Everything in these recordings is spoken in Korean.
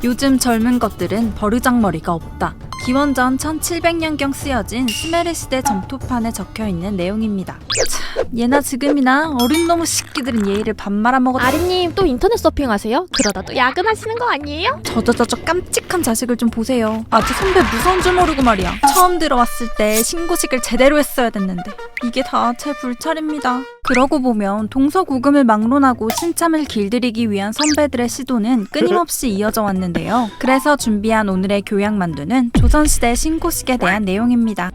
요즘 젊은 것들은 버르장머리가 없다. 기원전 1700년경 쓰여진 수메르 시대 점토판에 적혀있는 내용입니다. 참, 예나 지금이나 어린 놈의 새끼들은 예의를 밥 말아먹었다. 아리님 또 인터넷 서핑하세요? 그러다 또 야근하시는 거 아니에요? 저 깜찍한 자식을 좀 보세요. 아주 선배 무서운 줄 모르고 말이야. 처음 들어왔을 때 신고식을 제대로 했어야 됐는데 이게 다 제 불찰입니다. 그러고 보면 동서고금을 막론하고 신참을 길들이기 위한 선배들의 시도는 끊임없이 이어져 왔는데요. 그래서 준비한 오늘의 교양만두는 조선시대 신고식에 대한 내용입니다.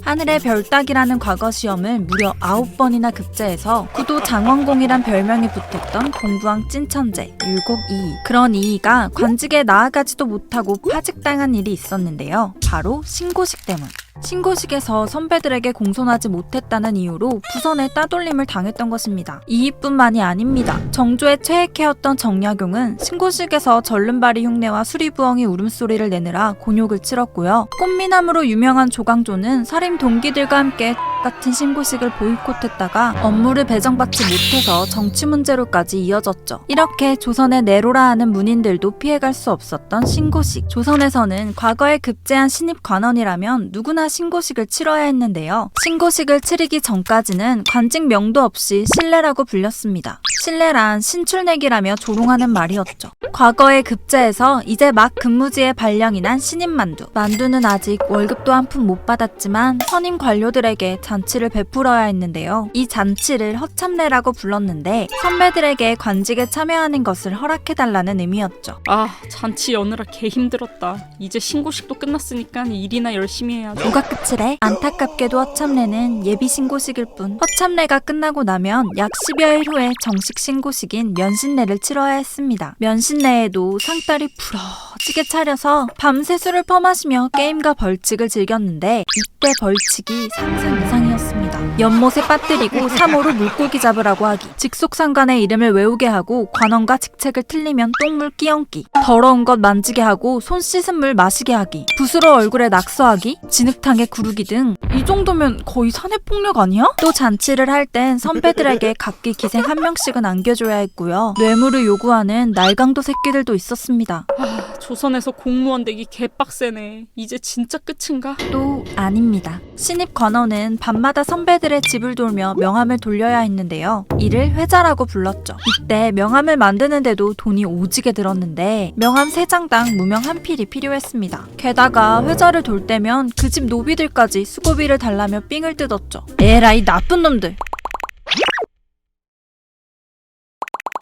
하늘의 별 따기라는 과거 시험을 무려 9번이나 급제해서 구도 장원공이란 별명이 붙었던 공부왕 찐천재 율곡 이이. 그런 이이가 관직에 나아가지도 못하고 파직당한 일이 있었는데요. 바로 신고식 때문. 신고식에서 선배들에게 공손하지 못했다는 이유로 부선에 따돌림을 당했던 것입니다. 이이뿐만이 아닙니다. 정조의 최애캐였던 정약용은 신고식에서 절름발이 흉내와 수리부엉이 울음소리를 내느라 곤욕을 치렀고요. 꽃미남으로 유명한 조광조는 살인 동기들과 함께 같은 신고식을 보이콧했다가 업무를 배정받지 못해서 정치 문제로까지 이어졌죠. 이렇게 조선의 내로라 하는 문인들도 피해갈 수 없었던 신고식. 조선에서는 과거에 급제한 신입 관원이라면 누구나 신고식을 치러야 했는데요. 신고식을 치르기 전까지는 관직 명도 없이 신례라고 불렸습니다. 신례란 신출내기라며 조롱하는 말이었죠. 과거의 급제에서 이제 막 근무지에 발령이 난 신입 만두. 만두는 아직 월급도 한 푼 못 받았지만 선임 관료들에게 잔치를 베풀어야 했는데요. 이 잔치를 허참례라고 불렀는데 선배들에게 관직에 참여하는 것을 허락해달라는 의미였죠. 아, 잔치 여느라 개 힘들었다. 이제 신고식도 끝났으니까 일이나 열심히 해야지. 누가 끝이래? 안타깝게도 허참례는 예비 신고식일 뿐. 허참례가 끝나고 나면 약 10여일 후에 정식 신고식인 면신례를 치러야 했습니다. 면신례에도 상다리 부러지게 차려서 밤새 술을 퍼마시며 게임과 벌칙을 즐겼는데 이때 벌칙이 상상 이상이었습니다. 연못에 빠뜨리고 3호로 물고기 잡으라고 하기, 직속상관의 이름을 외우게 하고 관원과 직책을 틀리면 똥물 끼얹기, 더러운 것 만지게 하고 손 씻은 물 마시게 하기, 붓으로 얼굴에 낙서하기, 진흙탕에 구르기 등. 이 정도면 거의 사내폭력 아니야? 또 잔치를 할 땐 선배들에게 각기 기생 한 명씩은 안겨줘야 했고요. 뇌물을 요구하는 날강도 새끼들도 있었습니다. 아, 조선에서 공무원 되기 개빡세네. 이제 진짜 끝인가? 또 아닙니다. 신입 관원은 밤마다 선배들의 집을 돌며 명함을 돌려야 했는데요. 이를 회자라고 불렀죠. 이때 명함을 만드는데도 돈이 오지게 들었는데 명함 3장당 무명 한 필이 필요했습니다. 게다가 회자를 돌 때면 그 집 노비들까지 수고비를 달라며 삥을 뜯었죠. 에라이 나쁜 놈들!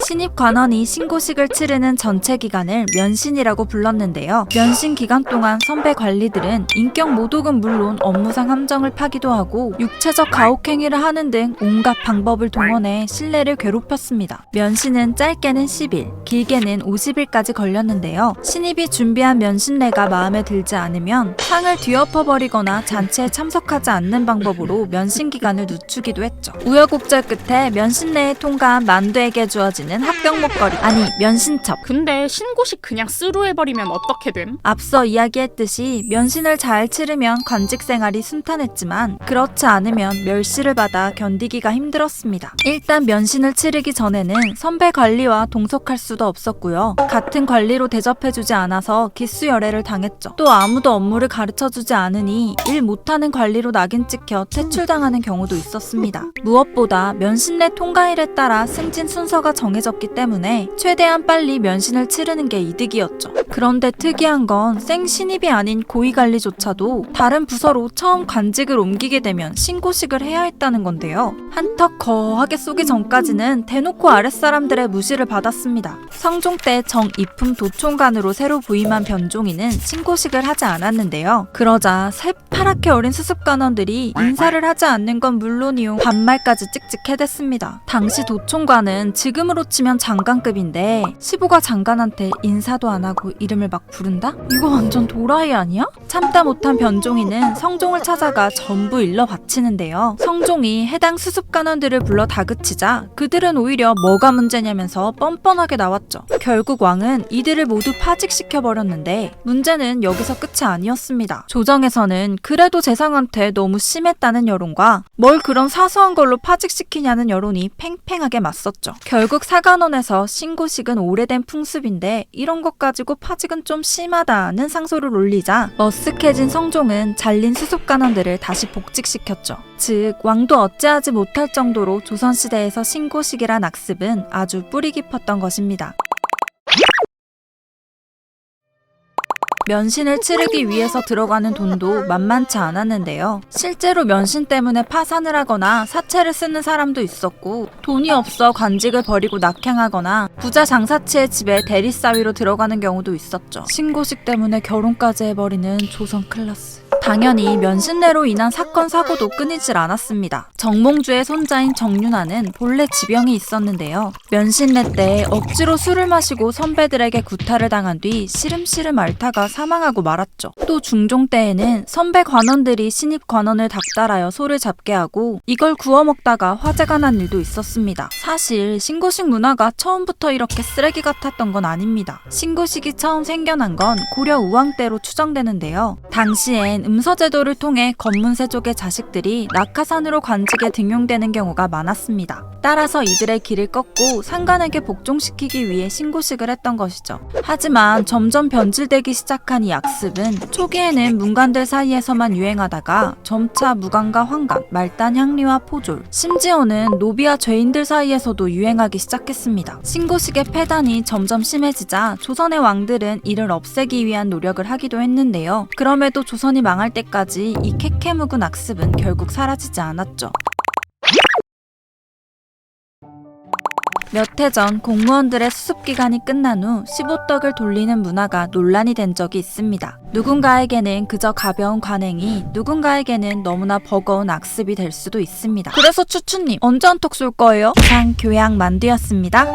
신입 관원이 신고식을 치르는 전체 기간을 면신이라고 불렀는데요. 면신 기간 동안 선배 관리들은 인격 모독은 물론 업무상 함정을 파기도 하고 육체적 가혹행위를 하는 등 온갖 방법을 동원해 신뢰를 괴롭혔습니다. 면신은 짧게는 10일, 길게는 50일까지 걸렸는데요. 신입이 준비한 면신례가 마음에 들지 않으면 상을 뒤엎어버리거나 잔치에 참석하지 않는 방법으로 면신 기간을 늦추기도 했죠. 우여곡절 끝에 면신례에 통과한 만두에게 주어지는 합격 목걸이, 아니 면신첩. 근데 신고식 그냥 스루해버리면 어떻게 됨? 앞서 이야기했듯이 면신을 잘 치르면 관직 생활이 순탄했지만 그렇지 않으면 멸시를 받아 견디기가 힘들었습니다. 일단 면신을 치르기 전에는 선배 관리와 동석할 수도 없었고요. 같은 관리로 대접해주지 않아서 기수열애를 당했죠. 또 아무도 업무를 가르쳐주지 않으니 일 못하는 관리로 낙인 찍혀 퇴출당하는 경우도 있었습니다. 무엇보다 면신례 통과일에 따라 승진 순서가 정해졌기 때문에 최대한 빨리 면신을 치르는 게 이득이었죠. 그런데 특이한 건 생신입이 아닌 고위관리조차도 다른 부서로 처음 관직을 옮기게 되면 신고식을 해야 했다는 건데요. 한턱 거하게 쏘기 전까지는 대놓고 아랫사람들의 무시를 받았습니다. 성종 때 정이품 도총관으로 새로 부임한 변종이는 신고식을 하지 않았는데요. 그러자 새파랗게 어린 수습관원들이 인사를 하지 않는 건 물론이요, 반말까지 찍찍해댔습니다. 당시 도총관은 지금으로 치면 장관급인데 15가 장관한테 인사도 안 하고 이름을 막 부른다? 이거 완전 도라이 아니야? 참다 못한 변종이는 성종을 찾아가 전부 일러 바치는데요. 성종이 해당 수습관원들을 불러 다그치자 그들은 오히려 뭐가 문제냐면서 뻔뻔하게 나왔죠. 결국 왕은 이들을 모두 파직시켜버렸는데 문제는 여기서 끝이 아니었습니다. 조정에서는 그래도 재상한테 너무 심했다는 여론과 뭘 그런 사소한 걸로 파직시키냐는 여론이 팽팽하게 맞섰죠. 결국 사간원에서 신고식은 오래된 풍습인데 이런 것 가지고 파직은 좀 심하다는 상소를 올리자 머쓱해진 성종은 잘린 수습관원들을 다시 복직시켰죠. 즉 왕도 어찌하지 못할 정도로 조선시대에서 신고식이란 악습은 아주 뿌리 깊었던 것입니다. 면신을 치르기 위해서 들어가는 돈도 만만치 않았는데요. 실제로 면신 때문에 파산을 하거나 사채를 쓰는 사람도 있었고, 돈이 없어 관직을 버리고 낙향하거나 부자 장사치의 집에 대리사위로 들어가는 경우도 있었죠. 신고식 때문에 결혼까지 해버리는 조선 클래스. 당연히 면신례로 인한 사건 사고도 끊이질 않았습니다. 정몽주의 손자인 정윤아는 본래 지병이 있었는데요. 면신례 때 억지로 술을 마시고 선배들에게 구타를 당한 뒤 시름시름 앓다가 사망하고 말았죠. 또 중종 때에는 선배 관원들이 신입 관원을 닥달하여 소를 잡게 하고 이걸 구워 먹다가 화재가 난 일도 있었습니다. 사실 신고식 문화가 처음부터 이렇게 쓰레기 같았던 건 아닙니다. 신고식이 처음 생겨난 건 고려 우왕 때로 추정되는데요. 당시엔 음서제도를 통해 건문세족의 자식들이 낙하산으로 관직에 등용되는 경우가 많았습니다. 따라서 이들의 길을 꺾고 상관에게 복종시키기 위해 신고식을 했던 것이죠. 하지만 점점 변질되기 시작한 이 악습은 초기에는 문관들 사이에서만 유행하다가 점차 무관과 환관, 말단 향리와 포졸, 심지어는 노비와 죄인들 사이에서도 유행하기 시작했습니다. 신고식의 폐단이 점점 심해지자 조선의 왕들은 이를 없애기 위한 노력을 하기도 했는데요. 그럼에도 조선이 망할 때까지 이 캐캐묵은 악습은 결국 사라지지 않았죠. 몇 해 전 공무원들의 수습기간이 끝난 후 15덕을 돌리는 문화가 논란이 된 적이 있습니다. 누군가에게는 그저 가벼운 관행이 누군가에게는 너무나 버거운 악습이 될 수도 있습니다. 그래서 추추님 언제 한턱 쏠 거예요? 이상 교양 만두였습니다.